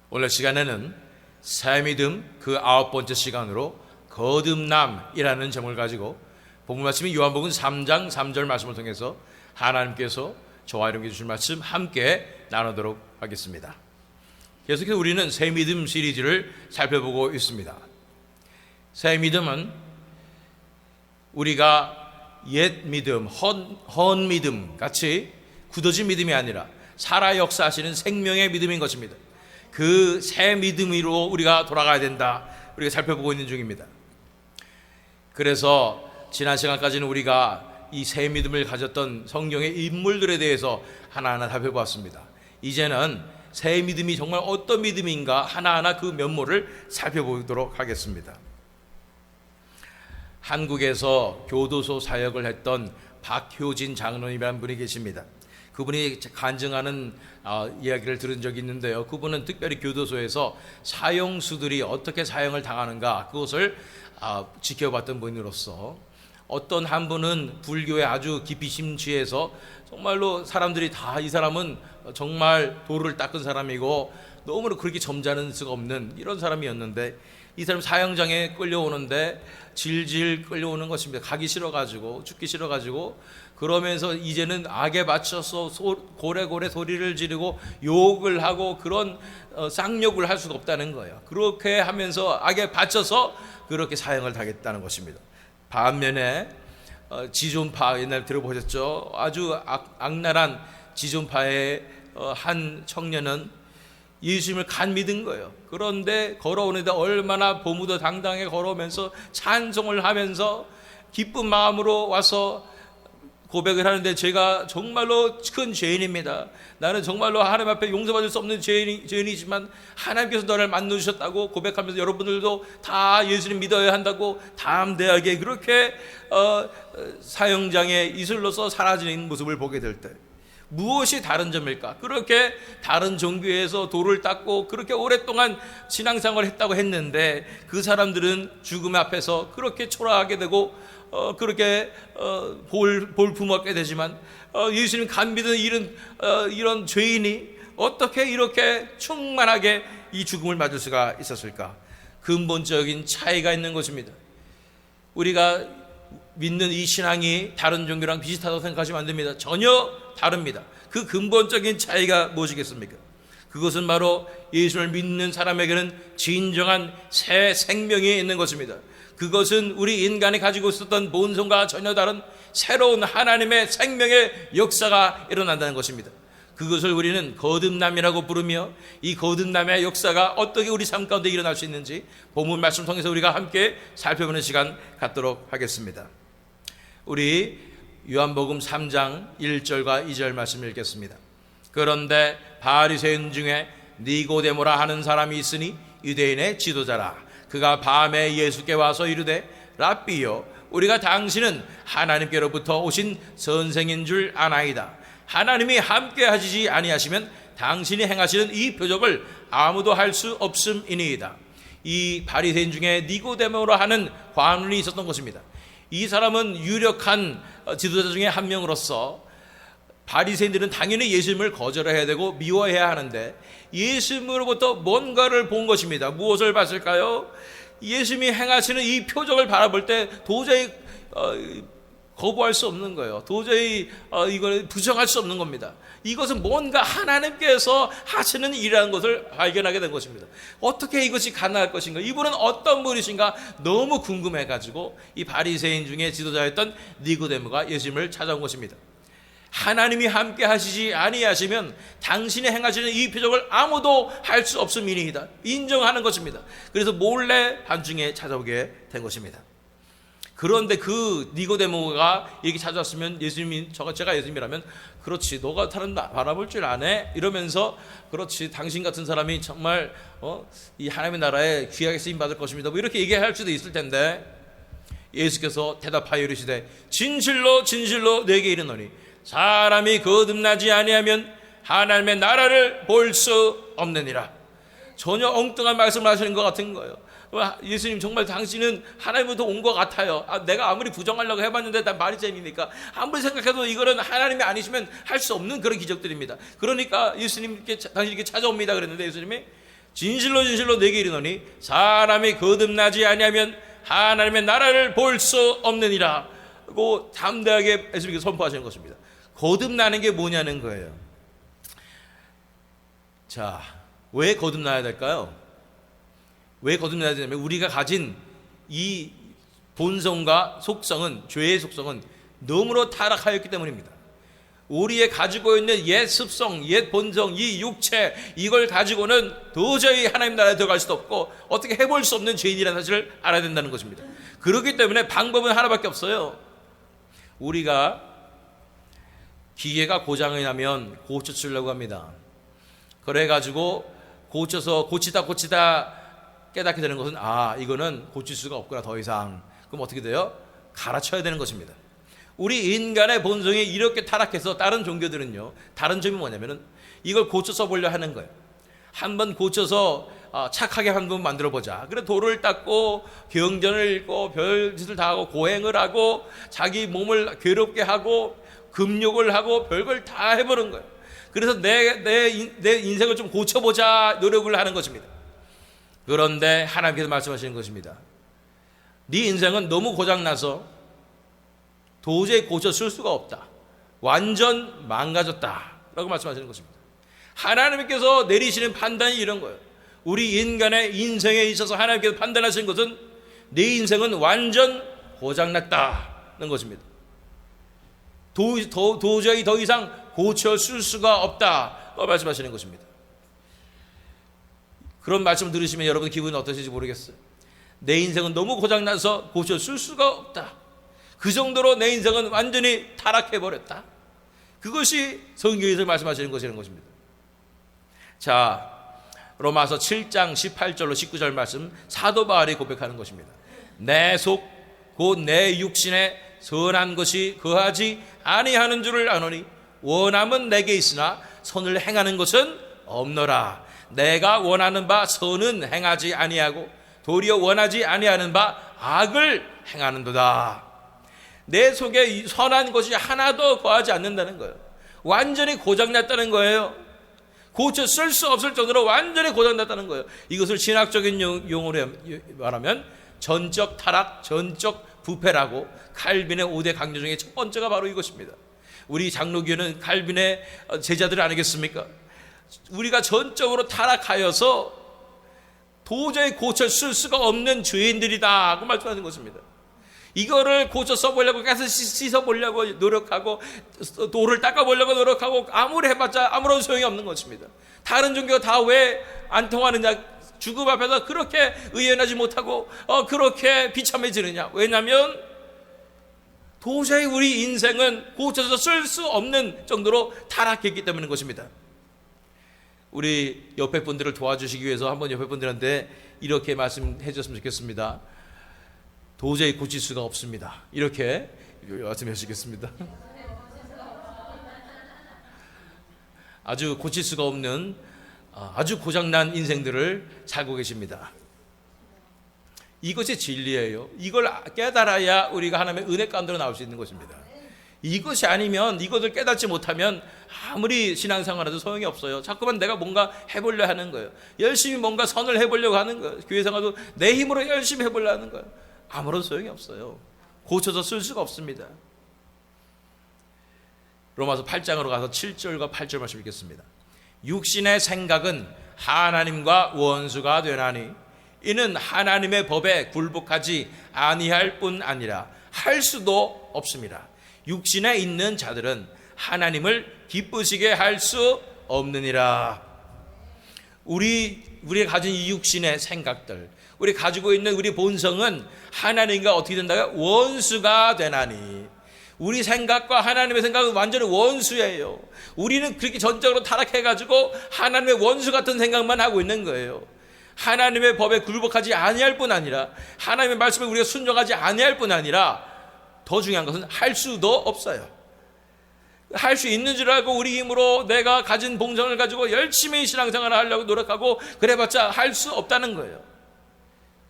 오늘 시간에는 새 믿음 그 9번째 시간으로 거듭남이라는 제목을 가지고 본문 말씀이 요한복음 3장 3절 말씀을 통해서 하나님께서 저와 여러분께 주신 말씀 함께 나누도록 하겠습니다. 계속해서 우리는 새 믿음 시리즈를 살펴보고 있습니다. 새 믿음은 우리가 옛 믿음, 헌 믿음 같이 굳어진 믿음이 아니라 살아 역사하시는 생명의 믿음인 것입니다. 그 새 믿음으로 우리가 돌아가야 된다, 우리가 살펴보고 있는 중입니다. 그래서 지난 시간까지는 우리가 이 새 믿음을 가졌던 성경의 인물들에 대해서 하나하나 살펴보았습니다. 이제는 새 믿음이 정말 어떤 믿음인가 하나하나 그 면모를 살펴보도록 하겠습니다. 한국에서 교도소 사역을 했던 박효진 장로님이라는 분이 계십니다. 그분이 간증하는 이야기를 들은 적이 있는데요. 그분은 특별히 교도소에서 사형수들이 어떻게 사형을 당하는가 그것을 지켜봤던 분으로서 어떤 한 분은 불교에 아주 깊이 심취해서 정말로 사람들이 다 이 사람은 정말 도를 닦은 사람이고 너무나 그렇게 점잖을 수가 없는 이런 사람이었는데 이 사람 사형장에 끌려오는데 질질 끌려오는 것입니다. 가기 싫어가지고 죽기 싫어가지고 그러면서 이제는 악에 맞춰서 고래고래 소리를 지르고 욕을 하고 그런 쌍욕을 할 수가 없다는 거예요. 그렇게 하면서 악에 받쳐서 그렇게 사형을 당했다는 것입니다. 반면에 지존파 옛날 들어보셨죠? 아주 악랄한 지존파의 한 청년은 예수님을 간 믿은 거예요. 그런데 걸어오는데 얼마나 보무도 당당하게 걸어오면서 찬송을 하면서 기쁜 마음으로 와서 고백을 하는데 제가 정말로 큰 죄인입니다. 나는 정말로 하나님 앞에 용서받을 수 없는 죄인이지만 하나님께서 너를 만나주셨다고 고백하면서 여러분들도 다 예수님 믿어야 한다고 담대하게 그렇게 사형장에 이슬로서 사라지는 모습을 보게 될 때 무엇이 다른 점일까? 그렇게 다른 종교에서 돌을 닦고 그렇게 오랫동안 신앙생활을 했다고 했는데 그 사람들은 죽음 앞에서 그렇게 초라하게 되고 그렇게 볼품없게 되지만 예수님 간 믿는 이런 죄인이 어떻게 이렇게 충만하게 이 죽음을 맞을 수가 있었을까? 근본적인 차이가 있는 것입니다. 우리가 믿는 이 신앙이 다른 종교랑 비슷하다고 생각하시면 안 됩니다. 전혀 다릅니다. 그 근본적인 차이가 무엇이겠습니까? 그것은 바로 예수를 믿는 사람에게는 진정한 새 생명이 있는 것입니다. 그것은 우리 인간이 가지고 있었던 본성과 전혀 다른 새로운 하나님의 생명의 역사가 일어난다는 것입니다. 그것을 우리는 거듭남이라고 부르며 이 거듭남의 역사가 어떻게 우리 삶 가운데 일어날 수 있는지 본문 말씀 통해서 우리가 함께 살펴보는 시간 갖도록 하겠습니다. 우리 요한복음 3장 1절과 2절 말씀을 읽겠습니다. 그런데 바리새인 중에 니고데모라 하는 사람이 있으니 유대인의 지도자라. 그가 밤에 예수께 와서 이르되 랍비여 우리가 당신은 하나님께로부터 오신 선생인 줄 아나이다. 하나님이 함께 하시지 아니하시면 당신이 행하시는 이 표적을 아무도 할 수 없음이니이다. 이 바리새인 중에 니고데모라 하는 관원이 있었던 것입니다. 이 사람은 유력한 지도자 중에 한 명으로서 바리새인들은 당연히 예수님을 거절해야 되고 미워해야 하는데 예수님으로부터 뭔가를 본 것입니다. 무엇을 봤을까요? 예수님이 행하시는 이 표적을 바라볼 때 도저히 거부할 수 없는 거예요. 도저히 이걸 부정할 수 없는 겁니다. 이것은 뭔가 하나님께서 하시는 일이라는 것을 발견하게 된 것입니다. 어떻게 이것이 가능할 것인가? 이분은 어떤 분이신가? 너무 궁금해가지고 이 바리새인 중에 지도자였던 니고데모가 예수님을 찾아온 것입니다. 하나님이 함께 하시지 아니하시면 당신이 행하시는 이 표적을 아무도 할 수 없음이니이다. 인정하는 것입니다. 그래서 몰래 밤중에 찾아오게 된 것입니다. 그런데 그 니고데모가 이렇게 찾아왔으면 예수님이 제가 예수님이라면 그렇지 너가 다른 바라볼 줄 아네 이러면서 그렇지 당신 같은 사람이 정말 이 하나님의 나라에 귀하게 쓰임 받을 것입니다 뭐 이렇게 얘기할 수도 있을 텐데 예수께서 대답하여 이르시되 진실로 진실로 내게 이르노니 사람이 거듭나지 아니하면 하나님의 나라를 볼 수 없느니라. 전혀 엉뚱한 말씀을 하시는 것 같은 거예요. 예수님 정말 당신은 하나님으로부터 온 것 같아요. 내가 아무리 부정하려고 해봤는데 난 말이 재미니까 아무리 생각해도 이거는 하나님이 아니시면 할 수 없는 그런 기적들입니다. 그러니까 예수님께 당신에게 찾아옵니다 그랬는데 예수님이 진실로 진실로 내게 이르노니 사람이 거듭나지 아니하면 하나님의 나라를 볼 수 없느니라 고 담대하게 예수님께 선포하시는 것입니다. 거듭나는 게 뭐냐는 거예요. 자, 왜 거듭나야 될까요? 왜 거듭나야 되냐면 우리가 가진 이 본성과 속성은, 죄의 속성은 너무나 타락하였기 때문입니다. 우리의 가지고 있는 옛 습성, 옛 본성, 이 육체, 이걸 가지고는 도저히 하나님 나라에 들어갈 수도 없고 어떻게 해볼 수 없는 죄인이라는 사실을 알아야 된다는 것입니다. 그렇기 때문에 방법은 하나밖에 없어요. 우리가 기계가 고장이 나면 고쳐주려고 합니다. 그래가지고 고치다 깨닫게 되는 것은 이거는 고칠 수가 없구나 더 이상. 그럼 어떻게 돼요? 갈아쳐야 되는 것입니다. 우리 인간의 본성이 이렇게 타락해서 다른 종교들은요, 다른 점이 뭐냐면은 이걸 고쳐서 보려 하는 거예요. 한번 고쳐서 착하게 한번 만들어 보자. 그래 도를 닦고 경전을 읽고 별짓을 다 하고 고행을 하고 자기 몸을 괴롭게 하고 금욕을 하고 별걸 다 해보는 거예요. 그래서 내 인생을 좀 고쳐보자 노력을 하는 것입니다. 그런데 하나님께서 말씀하시는 것입니다. 네 인생은 너무 고장나서 도저히 고쳐 쓸 수가 없다. 완전 망가졌다 라고 말씀하시는 것입니다. 하나님께서 내리시는 판단이 이런 거예요. 우리 인간의 인생에 있어서 하나님께서 판단하시는 것은 네 인생은 완전 고장났다는 것입니다. 도저히 더 이상 고쳐 쓸 수가 없다고 말씀하시는 것입니다. 그런 말씀을 들으시면 여러분 기분이 어떠실지 모르겠어요. 내 인생은 너무 고장나서 고쳐 쓸 수가 없다. 그 정도로 내 인생은 완전히 타락해버렸다. 그것이 성경에서 말씀하시는 것이라는 것입니다. 자, 로마서 7장 18절로 19절 말씀, 사도 바울이 고백하는 것입니다. 내 속 곧 내 육신에 선한 것이 거하지 아니하는 줄을 아노니 원함은 내게 있으나 선을 행하는 것은 없노라. 내가 원하는 바 선은 행하지 아니하고 도리어 원하지 아니하는 바 악을 행하는도다. 내 속에 선한 것이 하나도 거하지 않는다는 거예요. 완전히 고장났다는 거예요. 고쳐 쓸 수 없을 정도로 완전히 고장났다는 거예요. 이것을 신학적인 용어로 말하면 전적 타락, 전적 부패라고 칼빈의 5대 강조 중에 첫 번째가 바로 이것입니다. 우리 장로교는 칼빈의 제자들 아니겠습니까? 우리가 전적으로 타락하여서 도저히 고쳐 쓸 수가 없는 죄인들이다 하고 말씀하는 것입니다. 이거를 고쳐 써보려고 계속 씻어보려고 노력하고 돌을 닦아보려고 노력하고 아무리 해봤자 아무런 소용이 없는 것입니다. 다른 종교가 다 왜 안 통하느냐? 죽음 앞에서 그렇게 의연하지 못하고 그렇게 비참해지느냐? 왜냐하면 도저히 우리 인생은 고쳐서 쓸 수 없는 정도로 타락했기 때문인 것입니다. 우리 옆에 분들을 도와주시기 위해서 한번 옆에 분들한테 이렇게 말씀해 주셨으면 좋겠습니다. 도저히 고칠 수가 없습니다. 이렇게 말씀해 주시겠습니다. 아주 고칠 수가 없는 아주 고장난 인생들을 살고 계십니다. 이것이 진리예요. 이걸 깨달아야 우리가 하나님의 은혜 가운데로 나올 수 있는 것입니다. 이것이 아니면, 이것을 깨닫지 못하면 아무리 신앙생활해도 소용이 없어요. 자꾸만 내가 뭔가 해보려 하는 거예요. 열심히 뭔가 선을 해보려고 하는 거예요. 교회생활도 내 힘으로 열심히 해보려 하는 거예요. 아무런 소용이 없어요. 고쳐서 쓸 수가 없습니다. 로마서 8장으로 가서 7절과 8절 말씀 읽겠습니다. 육신의 생각은 하나님과 원수가 되나니 이는 하나님의 법에 굴복하지 아니할 뿐 아니라 할 수도 없습니다. 육신에 있는 자들은 하나님을 기쁘시게 할 수 없느니라. 우리가 가진 이 육신의 생각들, 우리 가지고 있는 우리 본성은 하나님과 어떻게 된다고요? 원수가 되나니. 우리 생각과 하나님의 생각은 완전히 원수예요. 우리는 그렇게 전적으로 타락해가지고 하나님의 원수 같은 생각만 하고 있는 거예요. 하나님의 법에 굴복하지 아니할 뿐 아니라, 하나님의 말씀에 우리가 순종하지 아니할 뿐 아니라, 더 중요한 것은 할 수도 없어요. 할 수 있는 줄 알고 우리 힘으로 내가 가진 본성을 가지고 열심히 신앙생활을 하려고 노력하고 그래봤자 할 수 없다는 거예요.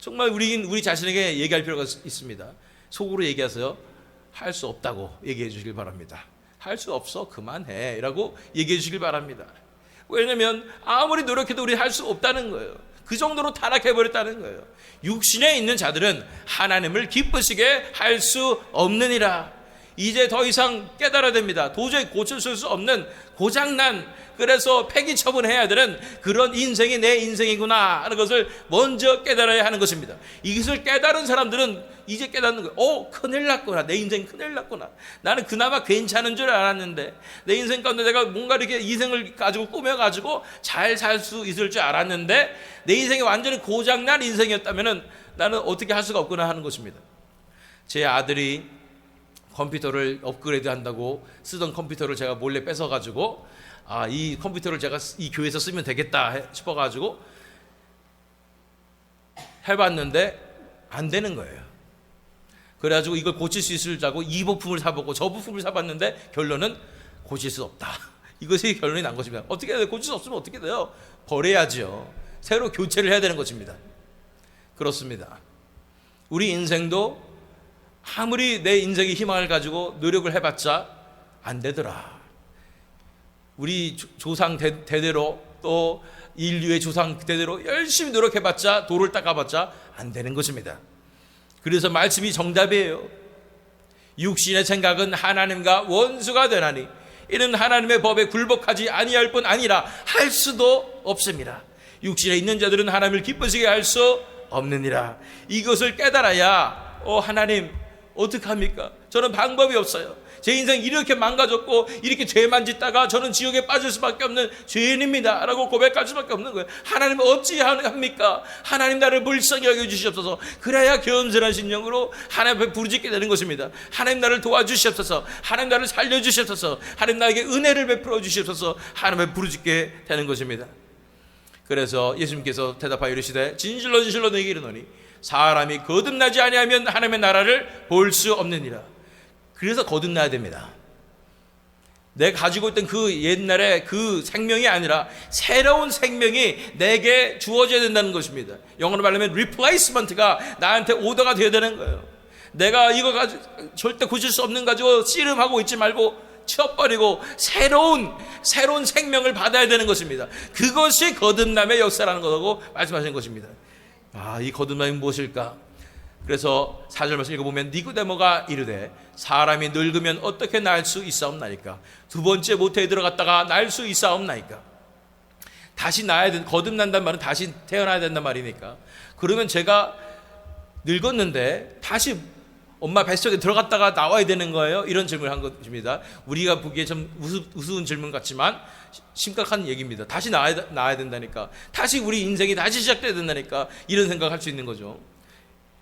정말 우리 자신에게 얘기할 필요가 있습니다. 속으로 얘기해서요, 할 수 없다고 얘기해 주시길 바랍니다. 할 수 없어, 그만해 라고 얘기해 주시길 바랍니다. 왜냐하면 아무리 노력해도 우리 할 수 없다는 거예요. 그 정도로 타락해버렸다는 거예요. 육신에 있는 자들은 하나님을 기쁘시게 할 수 없느니라. 이제 더 이상 깨달아야 됩니다. 도저히 고칠 수 없는 고장난, 그래서 폐기 처분해야 되는 그런 인생이 내 인생이구나 하는 것을 먼저 깨달아야 하는 것입니다. 이것을 깨달은 사람들은 이제 깨닫는 거예요. 큰일 났구나. 내 인생 큰일 났구나. 나는 그나마 괜찮은 줄 알았는데, 내 인생 가운데 내가 뭔가 이렇게 인생을 가지고 꾸며가지고 잘 살 수 있을 줄 알았는데 내 인생이 완전히 고장난 인생이었다면 나는 어떻게 할 수가 없구나 하는 것입니다. 제 아들이 컴퓨터를 업그레이드 한다고 쓰던 컴퓨터를 제가 몰래 뺏어가지고, 이 컴퓨터를 제가 이 교회에서 쓰면 되겠다 싶어가지고 해봤는데 안 되는 거예요. 그래가지고 이걸 고칠 수 있을자고 이 부품을 사보고 저 부품을 사봤는데 결론은 고칠 수 없다. 이것이 결론이 난 것입니다. 어떻게 해야 돼요? 고칠 수 없으면 어떻게 돼요? 버려야죠. 새로 교체를 해야 되는 것입니다. 그렇습니다. 우리 인생도 아무리 내 인생의 희망을 가지고 노력을 해봤자 안 되더라. 우리 조상 대대로, 또 인류의 조상 대대로 열심히 노력해봤자, 돌을 닦아봤자 안 되는 것입니다. 그래서 말씀이 정답이에요. 육신의 생각은 하나님과 원수가 되나니 이는 하나님의 법에 굴복하지 아니할 뿐 아니라 할 수도 없습니다. 육신에 있는 자들은 하나님을 기쁘시게 할 수 없느니라. 이것을 깨달아야 하나님 어떡합니까? 저는 방법이 없어요. 제 인생 이렇게 망가졌고 이렇게 죄만 짓다가 저는 지옥에 빠질 수밖에 없는 죄인입니다 라고 고백할 수밖에 없는 거예요. 하나님 어찌합니까? 하나님 나를 불쌍히 여겨주시옵소서. 그래야 겸손한 심령으로 하나님 앞에 부르짖게 되는 것입니다. 하나님 나를 도와주시옵소서. 하나님 나를 살려주시옵소서. 하나님 나에게 은혜를 베풀어 주시옵소서. 하나님 앞에 부르짖게 되는 것입니다. 그래서 예수님께서 대답하여 이르시되 진실로 진실로 너희에게 이르노니 사람이 거듭나지 아니하면 하나님의 나라를 볼 수 없느니라. 그래서 거듭나야 됩니다. 내가 가지고 있던 그 옛날의 그 생명이 아니라 새로운 생명이 내게 주어져야 된다는 것입니다. 영어로 말하면 replacement가 나한테 오더가 되어야 되는 거예요. 내가 이거 가지고 절대 고칠 수 없는 가지고 씨름하고 있지 말고 치워버리고 새로운 생명을 받아야 되는 것입니다. 그것이 거듭남의 역사라는 것이라고 말씀하시는 것입니다. 이 거듭남이 무엇일까? 그래서 4절 말씀 읽어보면 니고데모가 이르되 사람이 늙으면 어떻게 날 수 있사옵나이까? 두 번째 모태에 들어갔다가 날 수 있사옵나이까? 다시 나야 된, 거듭난단 말은 다시 태어나야 된단 말이니까. 그러면 제가 늙었는데 다시 엄마 뱃속에 들어갔다가 나와야 되는 거예요? 이런 질문을 한 것입니다. 우리가 보기에 좀 우스운 질문 같지만 심각한 얘기입니다. 다시 나와야 된다니까. 다시 우리 인생이 다시 시작돼야 된다니까. 이런 생각할 수 있는 거죠.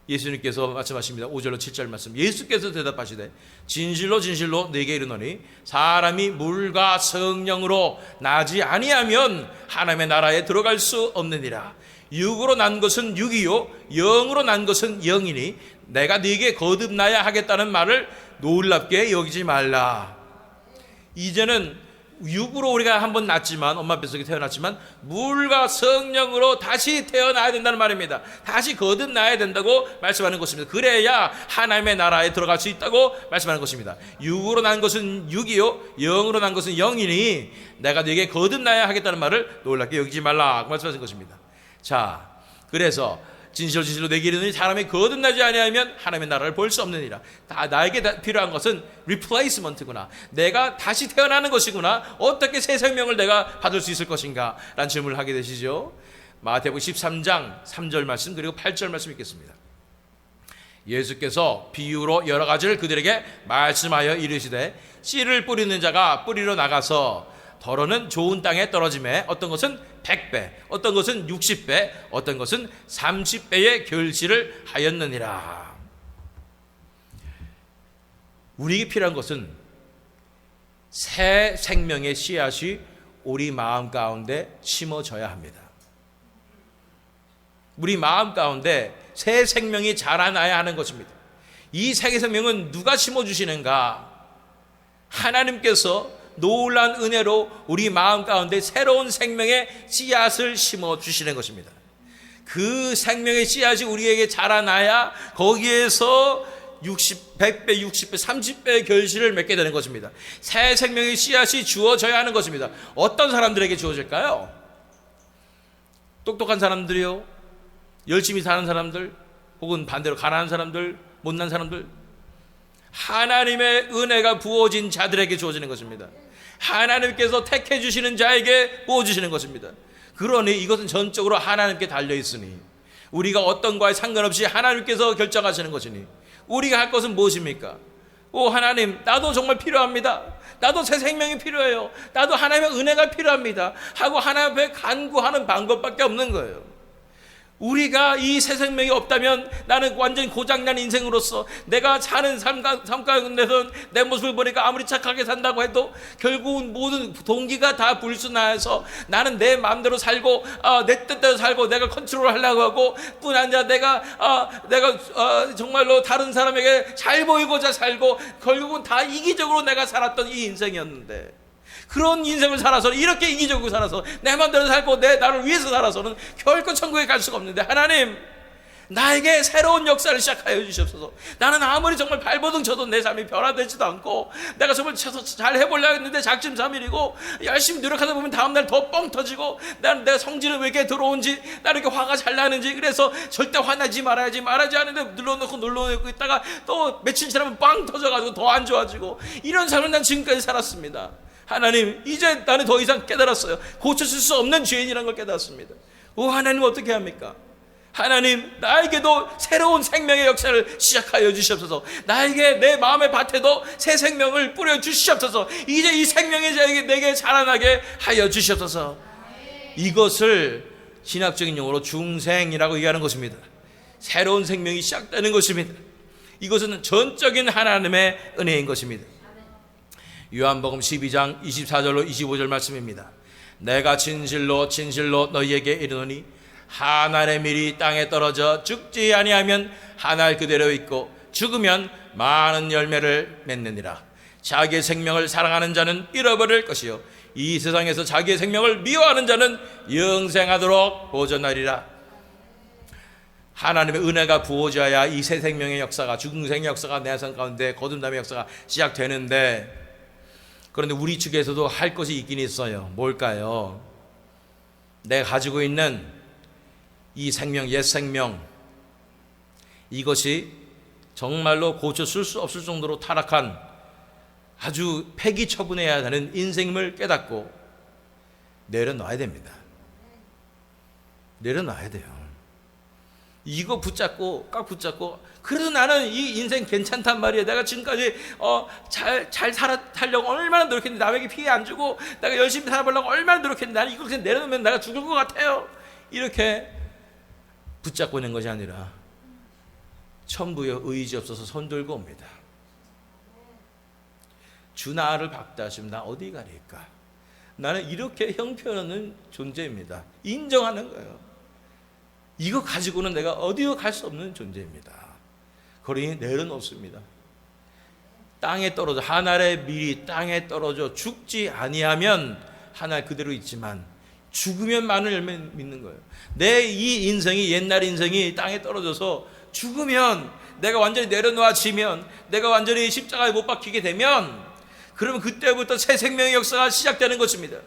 예수님께서 말씀하십니다. 5절로 7절 말씀. 예수께서 대답하시되 진실로 진실로 너희에게 이르노니 사람이 물과 성령으로 나지 아니하면 하나님의 나라에 들어갈 수 없느니라. 육으로 난 것은 육이요 영으로 난 것은 영이니 내가 네게 거듭나야 하겠다는 말을 놀랍게 여기지 말라. 이제는 육으로 우리가 한번 났지만, 엄마 뱃속에 태어났지만 물과 성령으로 다시 태어나야 된다는 말입니다. 다시 거듭나야 된다고 말씀하는 것입니다. 그래야 하나님의 나라에 들어갈 수 있다고 말씀하는 것입니다. 육으로 난 것은 육이요 영으로 난 것은 영이니 내가 네게 거듭나야 하겠다는 말을 놀랍게 여기지 말라 말씀하신 것입니다. 자, 그래서 진실로 진실로 내게 이르노니 사람이 거듭나지 아니하면 하나님의 나라를 볼 수 없느니라. 나에게 필요한 것은 replacement구나. 내가 다시 태어나는 것이구나. 어떻게 새 생명을 내가 받을 수 있을 것인가? 라는 질문을 하게 되시죠. 마태복음 13장 3절 말씀 그리고 8절 말씀 읽겠습니다. 예수께서 비유로 여러 가지를 그들에게 말씀하여 이르시되 씨를 뿌리는 자가 뿌리러 나가서 더러는 좋은 땅에 떨어짐에 어떤 것은 100배, 어떤 것은 60배, 어떤 것은 30배의 결실을 하였느니라. 우리에게 필요한 것은 새 생명의 씨앗이 우리 마음 가운데 심어져야 합니다. 우리 마음 가운데 새 생명이 자라나야 하는 것입니다. 이 새 생명은 누가 심어주시는가? 하나님께서 놀라운 은혜로 우리 마음 가운데 새로운 생명의 씨앗을 심어주시는 것입니다. 그 생명의 씨앗이 우리에게 자라나야 거기에서 100배, 60배, 30배의 결실을 맺게 되는 것입니다. 새 생명의 씨앗이 주어져야 하는 것입니다. 어떤 사람들에게 주어질까요? 똑똑한 사람들이요, 열심히 사는 사람들, 혹은 반대로 가난한 사람들, 못난 사람들, 하나님의 은혜가 부어진 자들에게 주어지는 것입니다. 하나님께서 택해 주시는 자에게 부어주시는 것입니다. 그러니 이것은 전적으로 하나님께 달려있으니, 우리가 어떤 거에 상관없이 하나님께서 결정하시는 것이니, 우리가 할 것은 무엇입니까? 오 하나님, 나도 정말 필요합니다. 나도 새 생명이 필요해요. 나도 하나님의 은혜가 필요합니다 하고 하나님 앞에 간구하는 방법밖에 없는 거예요. 우리가 이 새 생명이 없다면 나는 완전히 고장난 인생으로서 내가 사는 삶 가운데서 내 모습을 보니까 아무리 착하게 산다고 해도 결국은 모든 동기가 다 불순하여서 나는 내 마음대로 살고 내 뜻대로 살고 내가 컨트롤하려고 하고 뿐 아니라 내가 정말로 다른 사람에게 잘 보이고자 살고 결국은 다 이기적으로 내가 살았던 이 인생이었는데, 그런 인생을 살아서 이렇게 이기적으로 살아서 내 마음대로 살고 내 나를 위해서 살아서는 결코 천국에 갈 수가 없는데, 하나님 나에게 새로운 역사를 시작하여 주시옵소서. 나는 아무리 정말 발버둥 쳐도 내 삶이 변화되지도 않고 내가 정말 잘 해보려고 했는데 작심삼일이고 열심히 노력하다 보면 다음날 더 뻥 터지고 내가 성질은 왜 이렇게 들어온지, 나는 이렇게 화가 잘 나는지, 그래서 절대 화나지 말아야지 하는데 눌러놓고 있다가 또 며칠 지나면 빵 터져가지고 더 안 좋아지고, 이런 삶을 난 지금까지 살았습니다. 하나님, 이제 나는 더 이상 깨달았어요. 고쳐질 수 없는 죄인이라는 걸 깨달았습니다. 오 하나님, 어떻게 합니까? 하나님, 나에게도 새로운 생명의 역사를 시작하여 주시옵소서. 나에게 내 마음의 밭에도 새 생명을 뿌려 주시옵소서. 이제 이 생명이 내게 자라나게 하여 주시옵소서. 이것을 신학적인 용어로 중생이라고 얘기하는 것입니다. 새로운 생명이 시작되는 것입니다. 이것은 전적인 하나님의 은혜인 것입니다. 요한복음 12장 24절로 25절 말씀입니다. 내가 진실로 진실로 너희에게 이르노니 한 알의 밀이 땅에 떨어져 죽지 아니하면 한 알 그대로 있고 죽으면 많은 열매를 맺느니라. 자기의 생명을 사랑하는 자는 잃어버릴 것이요 이 세상에서 자기의 생명을 미워하는 자는 영생하도록 보존하리라. 하나님의 은혜가 부어져야 이 새 생명의 역사가, 중생의 역사가 내 삶 가운데 거듭남의 역사가 시작되는데, 그런데 우리 측에서도 할 것이 있긴 있어요. 뭘까요? 내가 가지고 있는 이 생명, 옛 생명, 이것이 정말로 고쳐 쓸 수 없을 정도로 타락한 아주 폐기 처분해야 하는 인생임을 깨닫고 내려놔야 됩니다. 내려놔야 돼요. 이거 꽉 붙잡고 그래도 나는 이 인생 괜찮단 말이야. 내가 지금까지 잘 살려고 얼마나 노력했는데, 남에게 피해 안 주고 내가 열심히 살아보려고 얼마나 노력했는데, 나는 이걸 그냥 내려놓으면 내가 죽을 것 같아요. 이렇게 붙잡고 있는 것이 아니라 천부여 의지 없어서 손 들고 옵니다. 주 나를 박다하시면 나 어디 가리까? 나는 이렇게 형편없는 존재입니다. 인정하는 거예요. 이거 가지고는 내가 어디로 갈 수 없는 존재입니다. 그러니 내려놓습니다. 땅에 떨어져, 한 알의 밀이 땅에 떨어져 죽지 아니하면 한 알 그대로 있지만 죽으면 많은 열매 믿는 거예요. 내 이 인생이, 옛날 인생이 땅에 떨어져서 죽으면, 내가 완전히 내려놓아지면, 내가 완전히 십자가에 못 박히게 되면, 그러면 그때부터 새 생명의 역사가 시작되는 것입니다.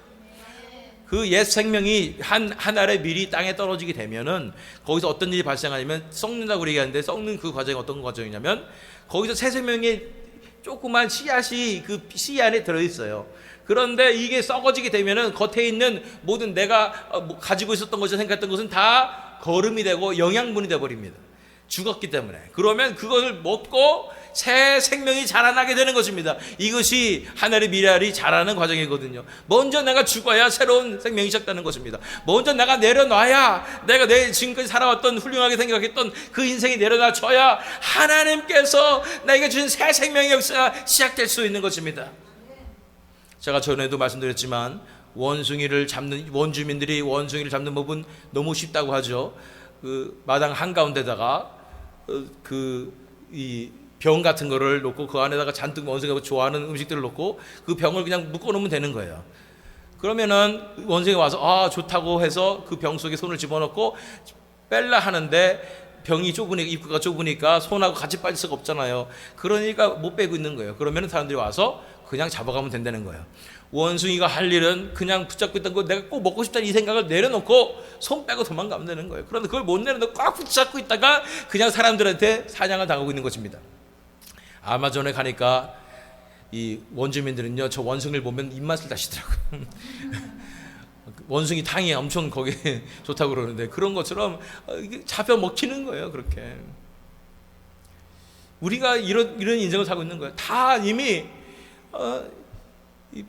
그 옛 생명이 한 알의 밀이 땅에 떨어지게 되면은 거기서 어떤 일이 발생하냐면 썩는다고 얘기하는데, 썩는 그 과정이 어떤 과정이냐면 거기서 새 생명의 조그만 씨앗이 그 씨 안에 들어있어요. 그런데 이게 썩어지게 되면은 겉에 있는 모든 내가 가지고 있었던 것을 생각했던 것은 다 거름이 되고 영양분이 되어버립니다. 죽었기 때문에. 그러면 그것을 먹고 새 생명이 자라나게 되는 것입니다. 이것이 하늘의 미랄이 자라는 과정이거든요. 먼저 내가 죽어야 새로운 생명이 시작되는 것입니다. 먼저 내가 내려놔야, 내가 내 지금까지 살아왔던 훌륭하게 생각했던 그 인생이 내려놔져야 하나님께서 나에게 주신 새 생명의 역사가 시작될 수 있는 것입니다. 제가 전에도 말씀드렸지만 원주민들이 원숭이를 잡는 법은 너무 쉽다고 하죠. 그 마당 한가운데다가 이 병 같은 거를 놓고 그 안에다가 잔뜩 원숭이가 좋아하는 음식들을 놓고 그 병을 그냥 묶어 놓으면 되는 거예요. 그러면은 원숭이가 와서 좋다고 해서 그 병 속에 손을 집어넣고 뺄라 하는데 병이 좁으니까, 입구가 좁으니까 손하고 같이 빠질 수가 없잖아요. 그러니까 못 빼고 있는 거예요. 그러면 사람들이 와서 그냥 잡아가면 된다는 거예요. 원숭이가 할 일은 그냥 붙잡고 있던 거, 내가 꼭 먹고 싶다는 이 생각을 내려놓고 손 빼고 도망가면 되는 거예요. 그런데 그걸 못 내려놓고 꽉 붙잡고 있다가 그냥 사람들한테 사냥을 당하고 있는 것입니다. 아마존에 가니까 이 원주민들은요, 저 원숭이를 보면 입맛을 다시더라고요. 원숭이 탕이 엄청 거기 좋다고 그러는데, 그런 것처럼 잡혀 먹히는 거예요. 그렇게 우리가 이런 인생을 살고 있는 거예요. 다 이미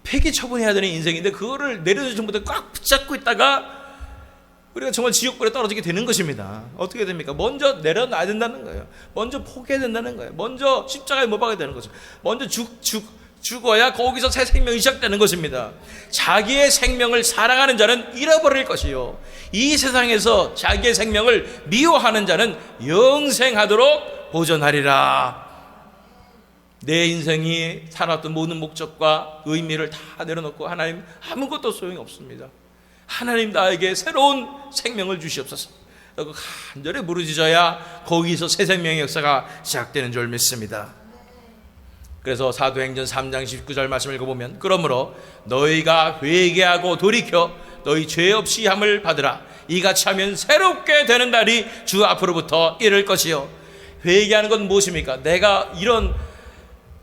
폐기 처분해야 되는 인생인데, 그거를 내려주지 못해 꽉 붙잡고 있다가 우리가 정말 지옥불에 떨어지게 되는 것입니다. 어떻게 됩니까? 먼저 내려놔야 된다는 거예요. 먼저 포기해야 된다는 거예요. 먼저 십자가에 못 박아야 되는 거죠. 먼저 죽어야 거기서 새 생명이 시작되는 것입니다. 자기의 생명을 사랑하는 자는 잃어버릴 것이요, 이 세상에서 자기의 생명을 미워하는 자는 영생하도록 보존하리라. 내 인생이 살았던 모든 목적과 의미를 다 내려놓고 하나님 아무것도 소용이 없습니다. 하나님 나에게 새로운 생명을 주시옵소서. 간절히 부르짖어야 거기서 새 생명의 역사가 시작되는 줄 믿습니다. 그래서 사도행전 3장 19절 말씀을 읽어보면, 그러므로 너희가 회개하고 돌이켜 너희 죄 없이 함을 받으라. 이같이 하면 새롭게 되는 날이 주 앞으로부터 이를 것이요. 회개하는 건 무엇입니까? 내가 이런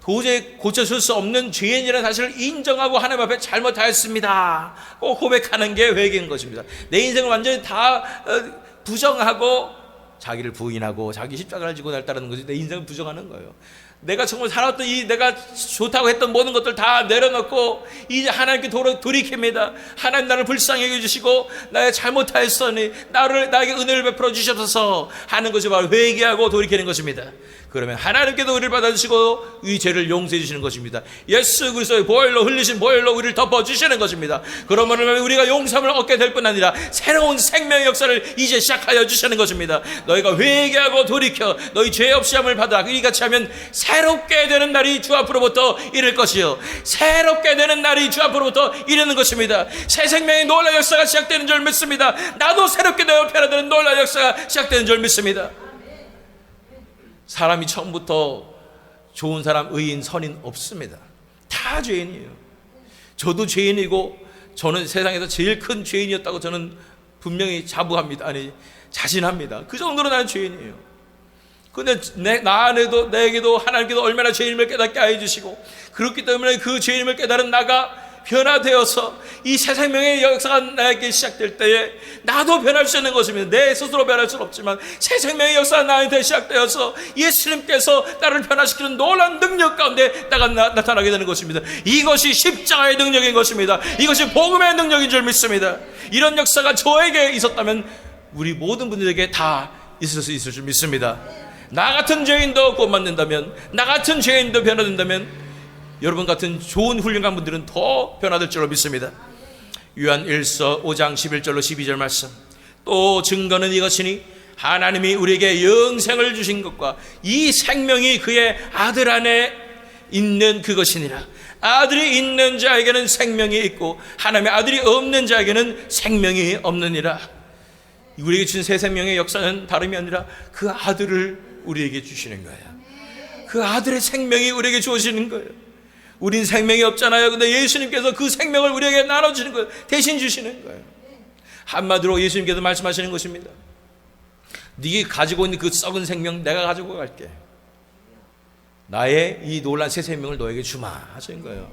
도저히 고쳐줄 수 없는 죄인이라는 사실을 인정하고 하나님 앞에 잘못하였습니다 꼭 고백하는 게 회개인 것입니다. 내 인생을 완전히 다 부정하고 자기를 부인하고 자기 십자가를 지고 날 따르는 것이 내 인생을 부정하는 거예요. 내가 정말 살았던 이 내가 좋다고 했던 모든 것들 다 내려놓고 이제 하나님께 돌이킵니다. 하나님 나를 불쌍히 여겨주시고 나의 잘못하였으니 나에게 은혜를 베풀어 주시옵소서 하는 것이 바로 회개하고 돌이키는 것입니다. 그러면 하나님께도 우리를 받아주시고 이 죄를 용서해 주시는 것입니다. 예수 그리스도의 보혈로 흘리신 보혈로 우리를 덮어주시는 것입니다. 그러면 우리가 용서를 얻게 될 뿐 아니라 새로운 생명의 역사를 이제 시작하여 주시는 것입니다. 너희가 회개하고 돌이켜 너희 죄 없이 함을 받아 이같이 하면 새롭게 되는 날이 주 앞으로부터 이를 것이요, 새롭게 되는 날이 주 앞으로부터 이르는 것입니다. 새 생명의 놀라운 역사가 시작되는 줄 믿습니다. 나도 새롭게 되어 변화되는 놀라운 역사가 시작되는 줄 믿습니다. 사람이 처음부터 좋은 사람, 의인, 선인 없습니다. 다 죄인이에요. 저도 죄인이고 저는 세상에서 제일 큰 죄인이었다고 저는 분명히 자부합니다. 아니 자신합니다. 그 정도로 나는 죄인이에요. 근데 나 안에도 내게도 하나님께도 얼마나 죄인임을 깨닫게 하여 주시고, 그렇기 때문에 그 죄인임을 깨달은 나가 변화되어서 이 새 생명의 역사가 나에게 시작될 때에 나도 변할 수 있는 것입니다. 내 스스로 변할 수는 없지만 새 생명의 역사가 나한테 시작되어서 예수님께서 나를 변화시키는 놀라운 능력 가운데 나타나게 되는 것입니다. 이것이 십자가의 능력인 것입니다. 이것이 복음의 능력인 줄 믿습니다. 이런 역사가 저에게 있었다면 우리 모든 분들에게 다 있을 수 있을 줄 믿습니다. 나 같은 죄인도 구원받는다면, 나 같은 죄인도 변화된다면 여러분 같은 좋은 훌륭한 분들은 더 변화될 줄로 믿습니다. 요한 1서 5장 11절로 12절 말씀, 또 증거는 이것이니 하나님이 우리에게 영생을 주신 것과 이 생명이 그의 아들 안에 있는 그것이니라. 아들이 있는 자에게는 생명이 있고 하나님의 아들이 없는 자에게는 생명이 없느니라. 우리에게 주신 새 생명의 역사는 다름이 아니라 그 아들을 우리에게 주시는 거예요. 그 아들의 생명이 우리에게 주어지는 거예요. 우린 생명이 없잖아요. 근데 예수님께서 그 생명을 우리에게 나눠주시는 거예요. 대신 주시는 거예요. 한마디로 예수님께서 말씀하시는 것입니다. 네가 가지고 있는 그 썩은 생명 내가 가지고 갈게. 나의 이 놀란 새 생명을 너에게 주마 하시는 거예요.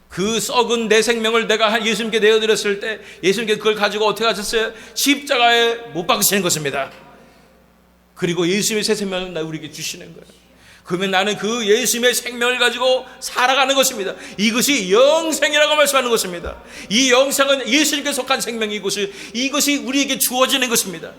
그 썩은 내 생명을 내가 예수님께 내어드렸을 때 예수님께서 그걸 가지고 어떻게 하셨어요? 십자가에 못 박으시는 것입니다. 그리고 예수님의 새 생명을 우리에게 주시는 거예요. 그러면 나는 그 예수님의 생명을 가지고 살아가는 것입니다. 이것이 영생이라고 말씀하는 것입니다. 이 영생은 예수님께 속한 생명이 이것이 우리에게 주어지는 것입니다.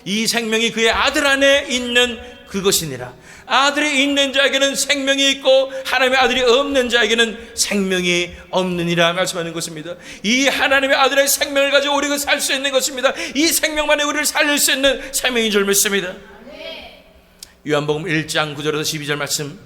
이 생명이 그의 아들 안에 있는 그것이니라. 아들이 있는 자에게는 생명이 있고 하나님의 아들이 없는 자에게는 생명이 없느니라 말씀하는 것입니다. 이 하나님의 아들의 생명을 가지고 우리가 살 수 있는 것입니다. 이 생명만에 우리를 살릴 수 있는 생명인 줄 믿습니다. 요한복음 1장 9절에서 12절 말씀,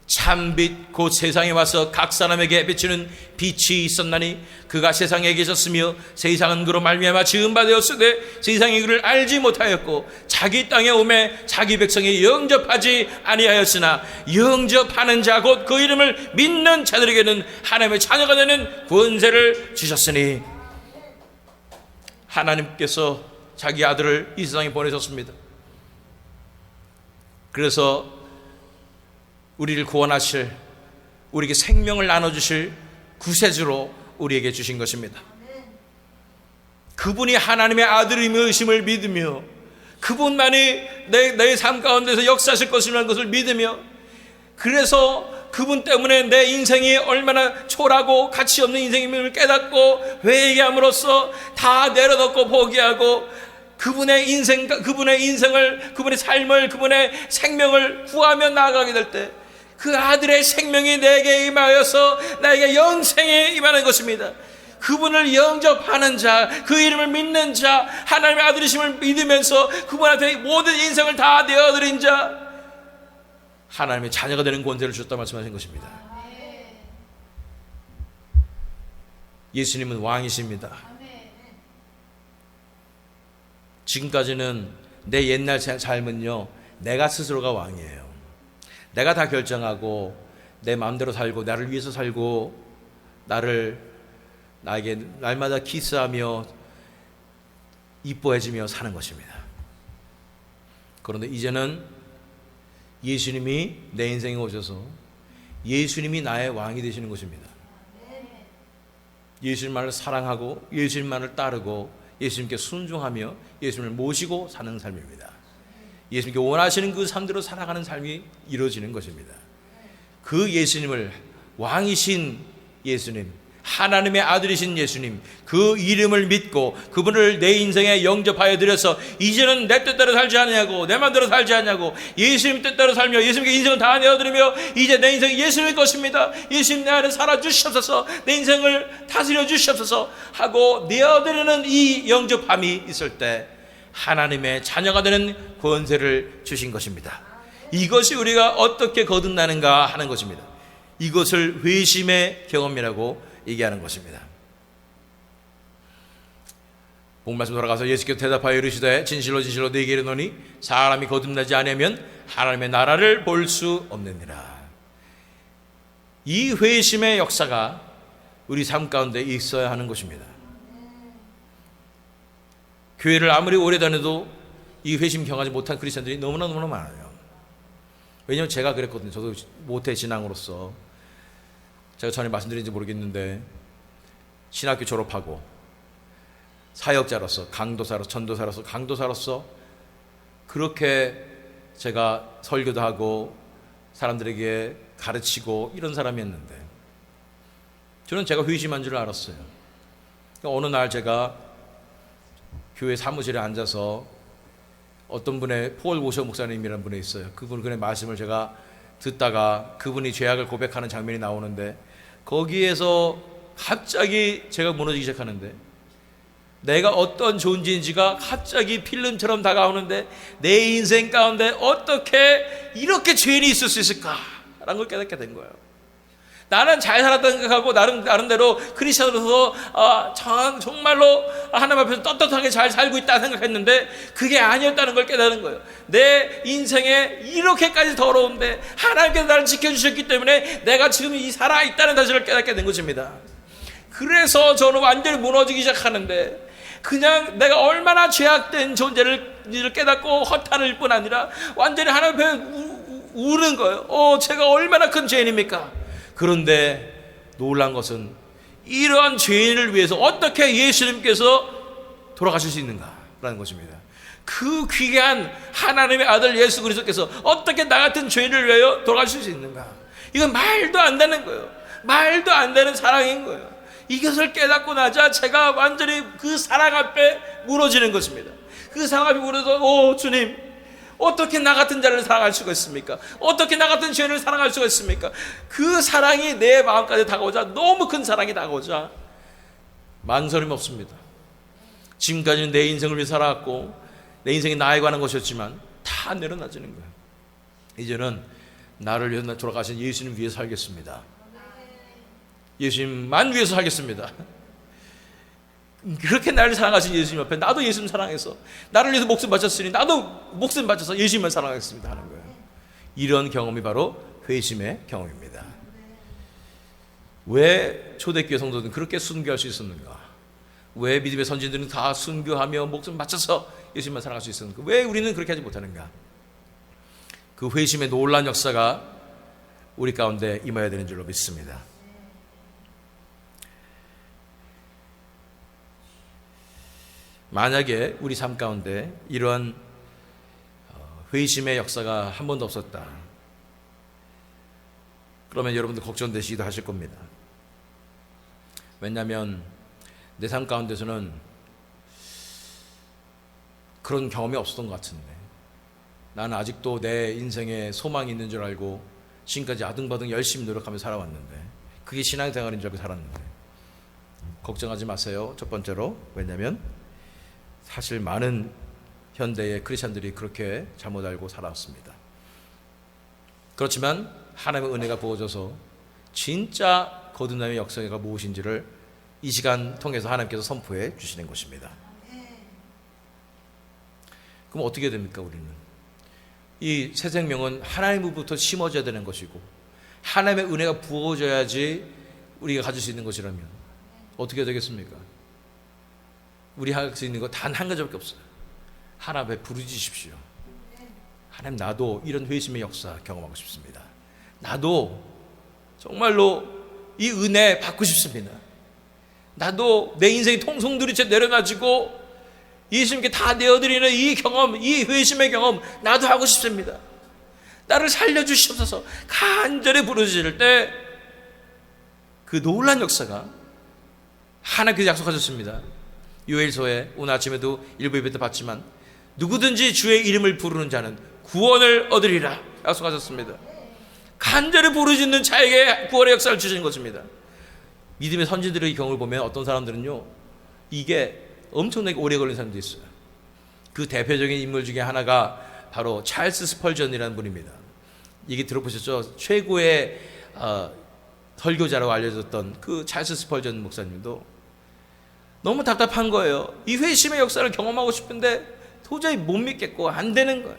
참빛 곧 세상에 와서 각 사람에게 비추는 빛이 있었나니 그가 세상에 계셨으며 세상은 그로 말미암아 지은 바 되었으되 세상이 그를 알지 못하였고 자기 땅에 오매 자기 백성이 영접하지 아니하였으나 영접하는 자 곧 그 이름을 믿는 자들에게는 하나님의 자녀가 되는 권세를 주셨으니, 하나님께서 자기 아들을 이 세상에 보내셨습니다. 그래서 우리를 구원하실, 우리에게 생명을 나눠주실 구세주로 우리에게 주신 것입니다. 그분이 하나님의 아들임을 믿으며 그분만이 내 삶 가운데서 역사하실 것이라는 것을 믿으며, 그래서 그분 때문에 내 인생이 얼마나 초라하고 가치 없는 인생임을 깨닫고 회개함으로써 다 내려놓고 포기하고 그분의 인생을, 그분의 삶을, 그분의 생명을 구하며 나아가게 될 때 그 아들의 생명이 내게 임하여서 나에게 영생에 임하는 것입니다. 그분을 영접하는 자, 그 이름을 믿는 자, 하나님의 아들이심을 믿으면서 그분한테 모든 인생을 다 내어드린 자, 하나님의 자녀가 되는 권세를 주셨다 말씀하신 것입니다. 예수님은 왕이십니다. 지금까지는 내 옛날 삶은요, 내가 스스로가 왕이에요. 내가 다 결정하고 내 마음대로 살고 나를 위해서 살고 나에게 날마다 키스하며 이뻐해주며 사는 것입니다. 그런데 이제는 예수님이 내 인생에 오셔서 예수님이 나의 왕이 되시는 것입니다. 예수님만을 사랑하고 예수님만을 따르고 예수님께 순종하며 예수님을 모시고 사는 삶입니다. 예수님께 원하시는 그 삶대로 살아가는 삶이 이루어지는 것입니다. 그 예수님을, 왕이신 예수님, 하나님의 아들이신 예수님, 그 이름을 믿고 그분을 내 인생에 영접하여 드려서 이제는 내 뜻대로 살지 않냐고, 내 마음대로 살지 않냐고, 예수님 뜻대로 살며 예수님께 인생을 다 내어드리며 이제 내 인생이 예수님의 것입니다, 예수님 내 안에 살아주시옵소서, 내 인생을 다스려 주시옵소서 하고 내어드리는 이 영접함이 있을 때 하나님의 자녀가 되는 권세를 주신 것입니다. 이것이 우리가 어떻게 거듭나는가 하는 것입니다. 이것을 회심의 경험이라고 얘기하는 것입니다. 본 말씀 돌아가서 예수께서 대답하여 이르시되 진실로 진실로 너희에게 이르노니 사람이 거듭나지 않으면 하나님의 나라를 볼 수 없느니라. 이 회심의 역사가 우리 삶 가운데 있어야 하는 것입니다. 교회를 아무리 오래 다녀도 이 회심 경하지 못한 크리스천들이 너무나 많아요. 왜냐하면 제가 그랬거든요. 저도 모태 신앙으로서 제가 전에 말씀드린지 모르겠는데 신학교 졸업하고 사역자로서, 강도사로서, 전도사로서 그렇게 제가 설교도 하고 사람들에게 가르치고 이런 사람이었는데 저는 제가 회심한 줄 알았어요. 어느 날 제가 교회 사무실에 앉아서 어떤 분의 폴 워셔 목사님이라는 분이 있어요. 그분의 말씀을 제가 듣다가 그분이 죄악을 고백하는 장면이 나오는데 거기에서 갑자기 제가 무너지기 시작하는데 내가 어떤 존재인지가 갑자기 필름처럼 다가오는데 내 인생 가운데 어떻게 이렇게 죄인이 있을 수 있을까라는 걸 깨닫게 된 거예요. 나는 잘 살았다는 생각하고 나름대로 크리스천으로서 정말로 하나님 앞에서 떳떳하게 잘 살고 있다 생각했는데 그게 아니었다는 걸 깨닫는 거예요. 내 인생에 이렇게까지 더러운데 하나님께서 나를 지켜주셨기 때문에 내가 지금 살아있다는 사실을 깨닫게 된 것입니다. 그래서 저는 완전히 무너지기 시작하는데 그냥 내가 얼마나 죄악된 존재를 깨닫고 허탄할 뿐 아니라 완전히 하나님 앞에 우는 거예요. 제가 얼마나 큰 죄인입니까? 그런데 놀란 것은 이러한 죄인을 위해서 어떻게 예수님께서 돌아가실 수 있는가라는 것입니다. 그 귀한 하나님의 아들 예수 그리스도께서 어떻게 나 같은 죄인을 위하여 돌아가실 수 있는가? 이건 말도 안 되는 거예요. 말도 안 되는 사랑인 거예요. 이것을 깨닫고 나자 제가 완전히 그 사랑 앞에 무너지는 것입니다. 그 사랑 앞에 무너져 주님 어떻게 나 같은 자를 사랑할 수가 있습니까? 어떻게 나 같은 죄인을 사랑할 수가 있습니까? 그 사랑이 내 마음까지 다가오자 너무 큰 사랑이 다가오자 망설임 없습니다. 지금까지는 내 인생을 위해 살아왔고 내 인생이 나에 관한 것이었지만 다 내려놔지는 거예요. 이제는 나를 위해서 돌아가신 예수님 위해서 살겠습니다. 예수님만 위해서 살겠습니다. 그렇게 나를 사랑하신 예수님 앞에 나도 예수님 사랑해서 나를 위해서 목숨 바쳤으니 나도 목숨 바쳐서 예수님만 사랑하겠습니다 하는 거예요. 이런 경험이 바로 회심의 경험입니다. 왜 초대교회 성도들은 그렇게 순교할 수 있었는가? 왜 믿음의 선진들은 다 순교하며 목숨 바쳐서 예수님만 사랑할 수 있었는가? 왜 우리는 그렇게 하지 못하는가? 그 회심의 놀라운 역사가 우리 가운데 임해야 되는 줄로 믿습니다. 만약에 우리 삶 가운데 이러한 회심의 역사가 한 번도 없었다, 그러면 여러분들 걱정되시기도 하실 겁니다. 왜냐하면 내 삶 가운데서는 그런 경험이 없었던 것 같은데, 나는 아직도 내 인생에 소망이 있는 줄 알고 지금까지 아등바등 열심히 노력하며 살아왔는데, 그게 신앙생활인 줄 알고 살았는데, 걱정하지 마세요. 첫 번째로, 왜냐하면 사실 많은 현대의 크리스천들이 그렇게 잘못 알고 살아왔습니다. 그렇지만 하나님의 은혜가 부어져서 진짜 거듭남의 역사가 무엇인지를 이 시간 통해서 하나님께서 선포해 주시는 것입니다. 그럼 어떻게 됩니까? 우리는 이 새 생명은 하나님으로부터 심어져야 되는 것이고, 하나님의 은혜가 부어져야지 우리가 가질 수 있는 것이라면 어떻게 되겠습니까? 우리 할 수 있는 거 단 한 가지밖에 없어요. 하나님 앞에 부르짖으십시오. 하나님, 나도 이런 회심의 역사 경험하고 싶습니다. 나도 정말로 이 은혜 받고 싶습니다. 나도 내 인생이 통성두리째 내려놔지고 예수님께 다 내어드리는 이 경험, 이 회심의 경험 나도 하고 싶습니다. 나를 살려주시옵소서. 간절히 부르짖을 때 그 놀라운 역사가 하나님께서 약속하셨습니다. 요엘서에 오늘 아침에도 일부 예배 때 봤지만, 누구든지 주의 이름을 부르는 자는 구원을 얻으리라 약속하셨습니다. 간절히 부르짖는 자에게 구원의 역사를 주시는 것입니다. 믿음의 선지들의 경우를 보면 어떤 사람들은요, 이게 엄청나게 오래 걸린 사람도 있어요. 그 대표적인 인물 중에 하나가 바로 찰스 스펄전이라는 분입니다. 이게 들어보셨죠? 최고의 설교자라고 알려졌던 그 찰스 스펄전 목사님도 너무 답답한 거예요. 이 회심의 역사를 경험하고 싶은데 도저히 못 믿겠고 안 되는 거예요.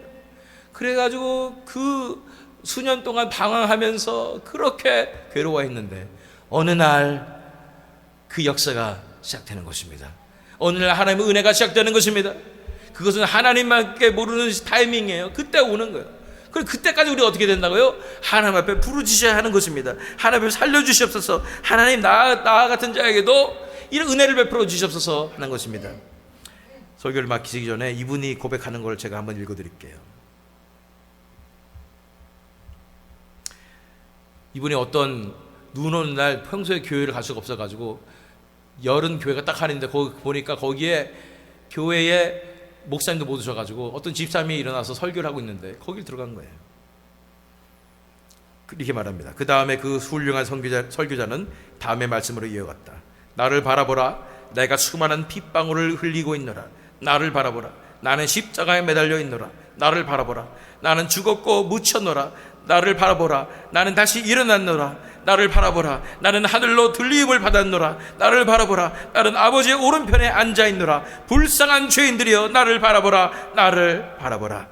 그래가지고 그 수년 동안 방황하면서 그렇게 괴로워했는데, 어느 날 그 역사가 시작되는 것입니다. 어느 날 하나님의 은혜가 시작되는 것입니다. 그것은 하나님밖에 모르는 타이밍이에요. 그때 오는 거예요. 그럼 그때까지 우리 어떻게 된다고요? 하나님 앞에 부르짖어야 하는 것입니다. 하나님을 살려주시옵소서. 하나님, 나 같은 자에게도 이런 은혜를 베풀어 주시옵소서 하는 것입니다. 설교를 마치기 전에 이분이 고백하는 걸 제가 한번 읽어드릴게요. 이분이 어떤 눈 오는 날 평소에 교회를 갈 수가 없어가지고 열은 교회가 딱 하는데, 거기 보니까 거기에 교회에 목사님도 못 오셔가지고 어떤 집사님이 일어나서 설교를 하고 있는데 거길 들어간 거예요. 이렇게 말합니다. 그 다음에 그 훌륭한 설교자는 다음의 말씀으로 이어갔다. 나를 바라보라. 내가 수많은 핏방울을 흘리고 있노라. 나를 바라보라. 나는 십자가에 매달려 있노라. 나를 바라보라. 나는 죽었고 묻혔노라. 나를 바라보라. 나는 다시 일어났노라. 나를 바라보라. 나는 하늘로 들림을 받았노라. 나를 바라보라. 나는 아버지의 오른편에 앉아있노라. 불쌍한 죄인들이여 나를 바라보라. 나를 바라보라.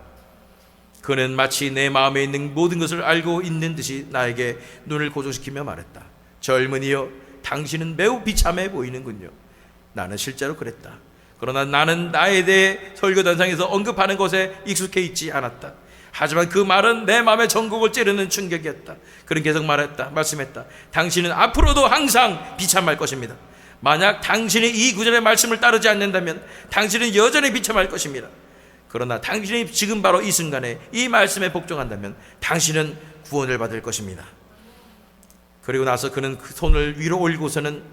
그는 마치 내 마음에 있는 모든 것을 알고 있는 듯이 나에게 눈을 고정시키며 말했다. 젊은이여, 당신은 매우 비참해 보이는군요. 나는 실제로 그랬다. 그러나 나는 나에 대해 설교단상에서 언급하는 것에 익숙해 있지 않았다. 하지만 그 말은 내 마음의 전곡을 찌르는 충격이었다. 그는 계속 말씀했다. 당신은 앞으로도 항상 비참할 것입니다. 만약 당신이 이 구절의 말씀을 따르지 않는다면 당신은 여전히 비참할 것입니다. 그러나 당신이 지금 바로 이 순간에 이 말씀에 복종한다면 당신은 구원을 받을 것입니다. 그리고 나서 그는 그 손을 위로 올리고서는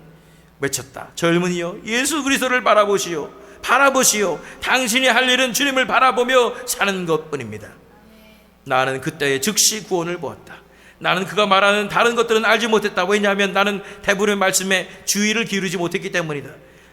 외쳤다. 젊은이여, 예수 그리스도를 바라보시오. 당신이 할 일은 주님을 바라보며 사는 것뿐입니다. 나는 그때에 즉시 구원을 보았다. 나는 그가 말하는 다른 것들은 알지 못했다. 왜냐하면 나는 대부분의 말씀에 주의를 기울이지 못했기 때문이다.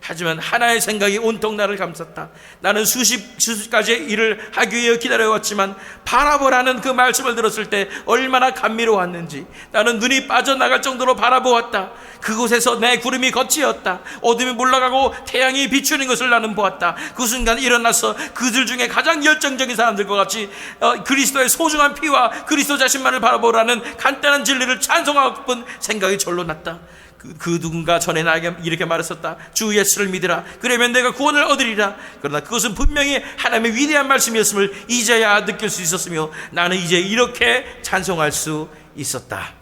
하지만 하나의 생각이 온통 나를 감쌌다. 나는 수십 가지의 일을 하기 위해 기다려왔지만 바라보라는 그 말씀을 들었을 때 얼마나 감미로웠는지 나는 눈이 빠져나갈 정도로 바라보았다. 그곳에서 내 구름이 겉이었다. 어둠이 물러가고 태양이 비추는 것을 나는 보았다. 그 순간 일어나서 그들 중에 가장 열정적인 사람들과 같이 그리스도의 소중한 피와 그리스도 자신만을 바라보라는 간단한 진리를 찬송하고픈 생각이 절로 났다. 그 누군가 전에 나에게 이렇게 말했었다. 주 예수를 믿으라. 그러면 내가 구원을 얻으리라. 그러나 그것은 분명히 하나님의 위대한 말씀이었음을 이제야 느낄 수 있었으며 나는 이제 이렇게 찬송할 수 있었다.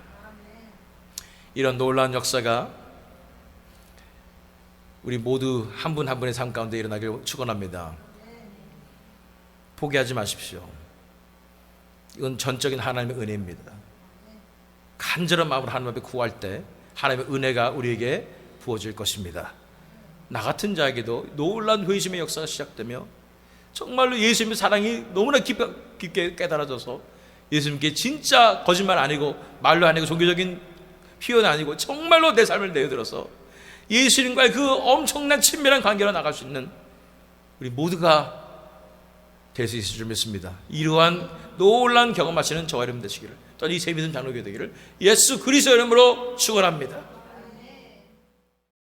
이런 놀라운 역사가 우리 모두 한 분 한 분의 삶 가운데 일어나길 축원합니다. 포기하지 마십시오. 이건 전적인 하나님의 은혜입니다. 간절한 마음으로 하나님 앞에 구할 때 하나님의 은혜가 우리에게 부어질 것입니다. 나 같은 자에게도 놀라운 회심의 역사가 시작되며 정말로 예수님의 사랑이 너무나 깊게 깨달아져서 예수님께 진짜 거짓말 아니고 말로 아니고 종교적인 표현 아니고 정말로 내 삶을 내어들어서 예수님과의 그 엄청난 친밀한 관계로 나갈 수 있는 우리 모두가 될 수 있을 줄 믿습니다. 이러한 놀라운 경험하시는 저와 여러분 되시기를, 또한 이 세미든 장로교회 되기를 예수 그리스도 이름으로 축원합니다.